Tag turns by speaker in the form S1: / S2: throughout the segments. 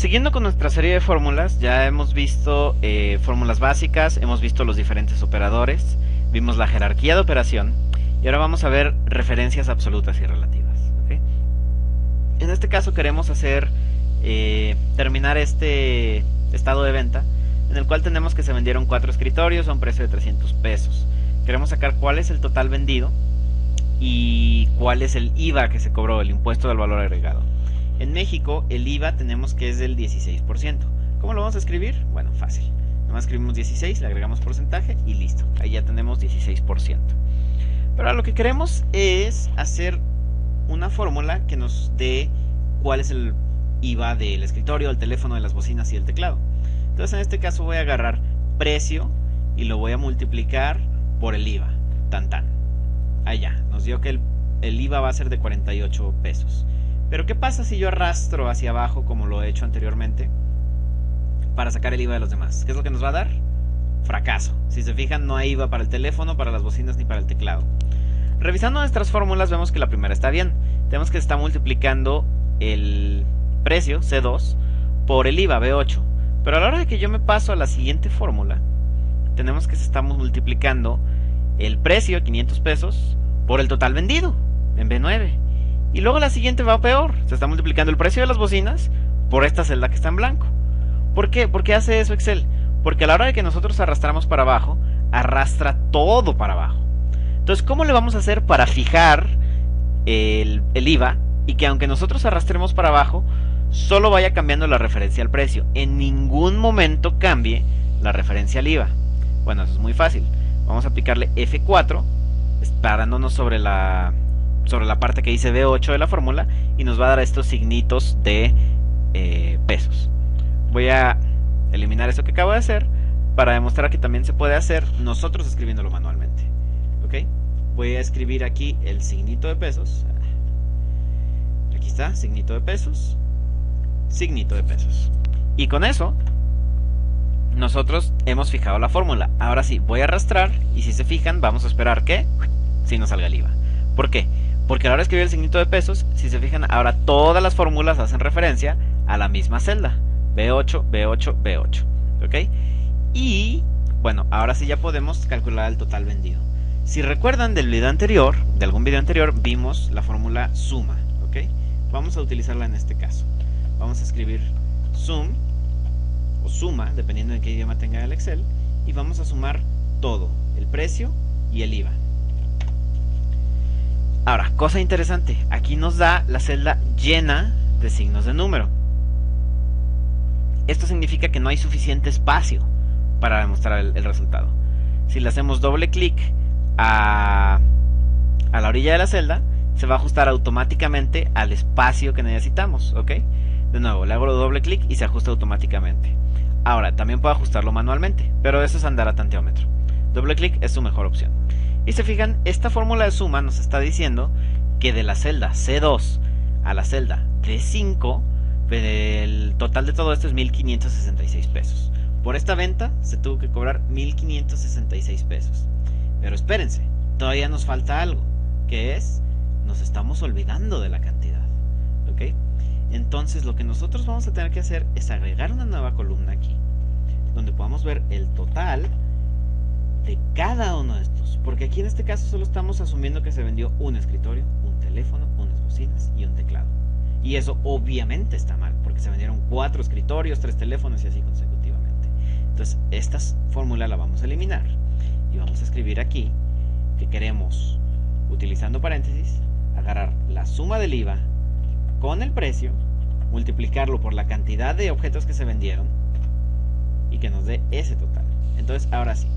S1: Siguiendo con nuestra serie de fórmulas, ya hemos visto fórmulas básicas, hemos visto los diferentes operadores, vimos la jerarquía de operación y ahora vamos a ver referencias absolutas y relativas. ¿Okay? En este caso queremos terminar este estado de venta en el cual tenemos que se vendieron 4 escritorios a un precio de 300 pesos. Queremos sacar cuál es el total vendido y cuál es el IVA que se cobró, el impuesto del valor agregado. En México el IVA tenemos que es del 16%. ¿Cómo lo vamos a escribir? Bueno, fácil. Nomás escribimos 16, le agregamos porcentaje y listo. Ahí ya tenemos 16%. Pero ahora lo que queremos es hacer una fórmula que nos dé cuál es el IVA del escritorio, del teléfono, de las bocinas y del teclado. Entonces en este caso voy a agarrar precio y lo voy a multiplicar por el IVA. Tan tan. Allá, nos dio que el IVA va a ser de 48 pesos. Pero ¿qué pasa si yo arrastro hacia abajo como lo he hecho anteriormente para sacar el IVA de los demás? ¿Qué es lo que nos va a dar? Fracaso. Si se fijan, no hay IVA para el teléfono, para las bocinas ni para el teclado. Revisando nuestras fórmulas vemos que la primera está bien. Tenemos que está multiplicando el precio, C2, por el IVA, B8. Pero a la hora de que yo me paso a la siguiente fórmula, tenemos que estamos multiplicando el precio, 500 pesos, por el total vendido, en B9. Y luego la siguiente va peor. Se está multiplicando el precio de las bocinas por esta celda que está en blanco. ¿Por qué? ¿Por qué hace eso Excel? Porque a la hora de que nosotros arrastramos para abajo, arrastra todo para abajo. Entonces, ¿cómo le vamos a hacer para fijar el IVA y que aunque nosotros arrastremos para abajo, solo vaya cambiando la referencia al precio? En ningún momento cambie la referencia al IVA. Bueno, eso es muy fácil. Vamos a aplicarle F4, parándonos sobre la parte que dice B8 de la fórmula y nos va a dar estos signitos de pesos. Voy a eliminar eso que acabo de hacer para demostrar que también se puede hacer nosotros escribiéndolo manualmente. ¿Ok? Voy a escribir aquí el signito de pesos. Aquí está, signito de pesos, signito de pesos. Y con eso nosotros hemos fijado la fórmula. Ahora sí, voy a arrastrar y si se fijan vamos a esperar que si nos salga el IVA. ¿Por qué? Porque a la hora de escribir el signito de pesos, si se fijan, ahora todas las fórmulas hacen referencia a la misma celda. B8, B8, B8. ¿Ok? Y, bueno, ahora sí ya podemos calcular el total vendido. Si recuerdan del video anterior, de algún video anterior, vimos la fórmula suma. ¿Ok? Vamos a utilizarla en este caso. Vamos a escribir sum, o suma, dependiendo de qué idioma tenga el Excel, y vamos a sumar todo, el precio y el IVA. Ahora, cosa interesante, aquí nos da la celda llena de signos de número. Esto significa que no hay suficiente espacio para demostrar el resultado. Si le hacemos doble clic a la orilla de la celda, se va a ajustar automáticamente al espacio que necesitamos, ¿ok? De nuevo, le hago doble clic y se ajusta automáticamente. Ahora, también puedo ajustarlo manualmente, pero eso es andar a tanteómetro. Doble clic es su mejor opción. Y se fijan, esta fórmula de suma nos está diciendo que de la celda C2 a la celda D5, el total de todo esto es 1.566 pesos. Por esta venta se tuvo que cobrar 1.566 pesos. Pero espérense, todavía nos falta algo, que es, nos estamos olvidando de la cantidad. ¿Ok? Entonces lo que nosotros vamos a tener que hacer es agregar una nueva columna aquí, donde podamos ver el total de cada uno de estos, porque aquí en este caso solo estamos asumiendo que se vendió un escritorio, un teléfono, unas bocinas y un teclado, y eso obviamente está mal, porque se vendieron 4 escritorios, 3 teléfonos y así consecutivamente. Entonces esta fórmula la vamos a eliminar y vamos a escribir aquí que queremos, utilizando paréntesis, agarrar la suma del IVA con el precio, multiplicarlo por la cantidad de objetos que se vendieron y que nos dé ese total. Entonces ahora sí,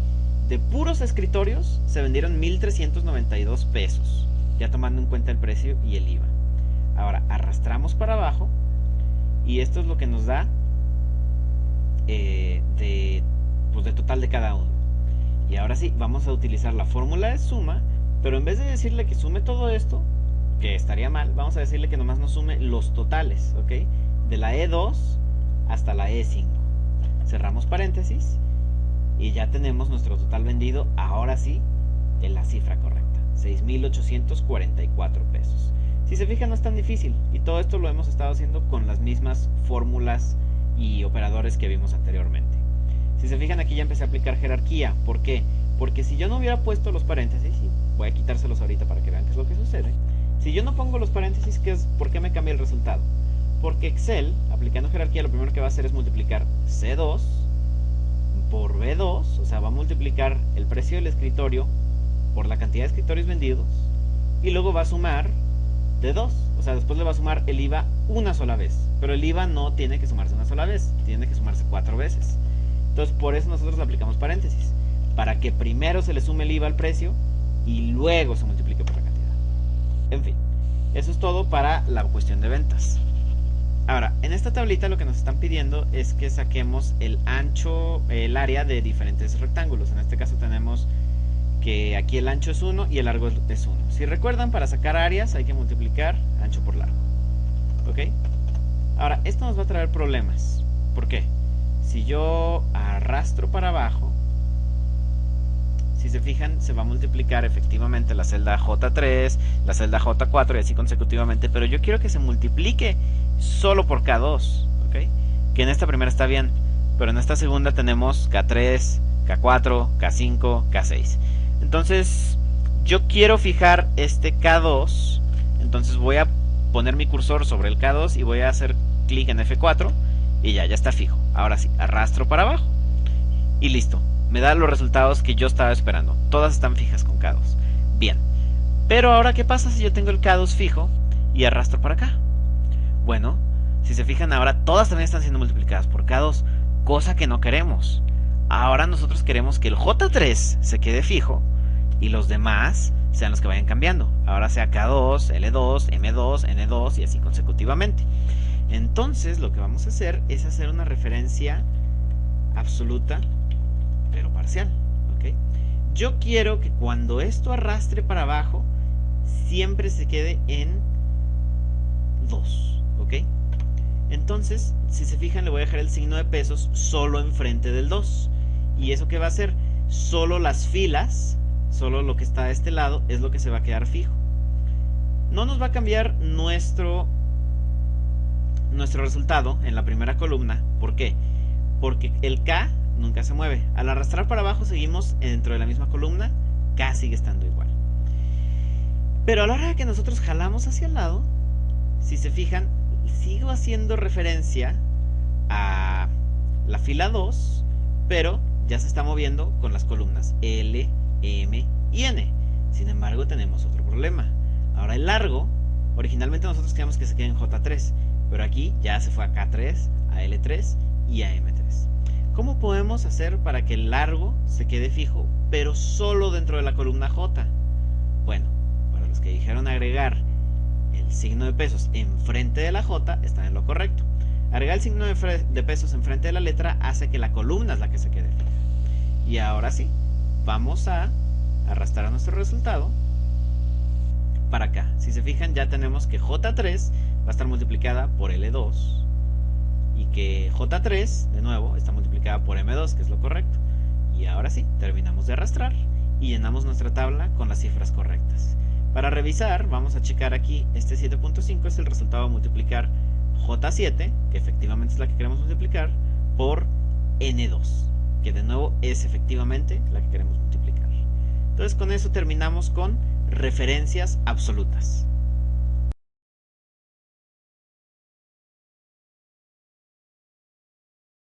S1: de puros escritorios se vendieron 1.392 pesos, ya tomando en cuenta el precio y el IVA. Ahora arrastramos para abajo y esto es lo que nos da de total de cada uno. Y ahora sí, vamos a utilizar la fórmula de suma, pero en vez de decirle que sume todo esto, que estaría mal, vamos a decirle que nomás nos sume los totales, ¿ok? De la E2 hasta la E5. Cerramos paréntesis y ya tenemos nuestro total vendido, ahora sí, en la cifra correcta, 6.844 pesos. Si se fijan, no es tan difícil y todo esto lo hemos estado haciendo con las mismas fórmulas y operadores que vimos anteriormente. Si se fijan, aquí ya empecé a aplicar jerarquía. ¿Por qué? Porque si yo no hubiera puesto los paréntesis, y voy a quitárselos ahorita para que vean qué es lo que sucede. Si yo no pongo los paréntesis, ¿por qué me cambia el resultado? Porque Excel, aplicando jerarquía, lo primero que va a hacer es multiplicar C2 por B2, o sea, va a multiplicar el precio del escritorio por la cantidad de escritorios vendidos, y luego va a sumar D2, o sea, después le va a sumar el IVA una sola vez, pero el IVA no tiene que sumarse una sola vez, tiene que sumarse 4 veces. Entonces, por eso nosotros le aplicamos paréntesis, para que primero se le sume el IVA al precio y luego se multiplique por la cantidad. En fin, eso es todo para la cuestión de ventas. Ahora, en esta tablita lo que nos están pidiendo es que saquemos el ancho, el área de diferentes rectángulos. En este caso tenemos que aquí el ancho es 1 y el largo es 1. Si recuerdan, para sacar áreas hay que multiplicar ancho por largo. ¿Ok? Ahora, esto nos va a traer problemas. ¿Por qué? Si yo arrastro para abajo, si se fijan, se va a multiplicar efectivamente la celda J3, la celda J4 y así consecutivamente, pero yo quiero que se multiplique solo por K2, ¿ok? Que en esta primera está bien, pero en esta segunda tenemos K3, K4, K5, K6. Entonces, yo quiero fijar este K2, entonces voy a poner mi cursor sobre el K2 y voy a hacer clic en F4 y ya está fijo. Ahora sí, arrastro para abajo y listo. Me da los resultados que yo estaba esperando. Todas están fijas con K2. Bien. Pero ahora, ¿qué pasa si yo tengo el K2 fijo y arrastro para acá? Bueno, si se fijan, ahora todas también están siendo multiplicadas por K2, cosa que no queremos. Ahora nosotros queremos que el J3 se quede fijo y los demás sean los que vayan cambiando. Ahora sea K2, L2, M2, N2 y así consecutivamente. Entonces, lo que vamos a hacer es hacer una referencia absoluta pero parcial, ¿ok? Yo quiero que cuando esto arrastre para abajo siempre se quede en 2, ¿ok? Entonces, si se fijan, le voy a dejar el signo de pesos solo enfrente del 2. ¿Y eso qué va a hacer? Solo las filas, solo lo que está de este lado es lo que se va a quedar fijo. No nos va a cambiar nuestro resultado en la primera columna. ¿Por qué? Porque el K nunca se mueve. Al arrastrar para abajo seguimos dentro de la misma columna, K sigue estando igual. Pero a la hora de que nosotros jalamos hacia el lado, si se fijan, sigo haciendo referencia a la fila 2, pero ya se está moviendo con las columnas L, M y N. Sin embargo, tenemos otro problema. Ahora el largo, originalmente nosotros queríamos que se quede en J3, pero aquí ya se fue a K3, a L3 y a M3. ¿Cómo podemos hacer para que el largo se quede fijo, pero solo dentro de la columna J? Bueno, para los que dijeron agregar el signo de pesos enfrente de la J, están en lo correcto. Agregar el signo de pesos enfrente de la letra hace que la columna es la que se quede fija. Y ahora sí, vamos a arrastrar a nuestro resultado para acá. Si se fijan, ya tenemos que J3 va a estar multiplicada por L2 y que J3, de nuevo, está multiplicada por M2, que es lo correcto. Y ahora sí, terminamos de arrastrar y llenamos nuestra tabla con las cifras correctas. Para revisar, vamos a checar aquí, este 7.5 es el resultado de multiplicar J7, que efectivamente es la que queremos multiplicar, por N2, que de nuevo es efectivamente la que queremos multiplicar. Entonces con eso terminamos con referencias absolutas.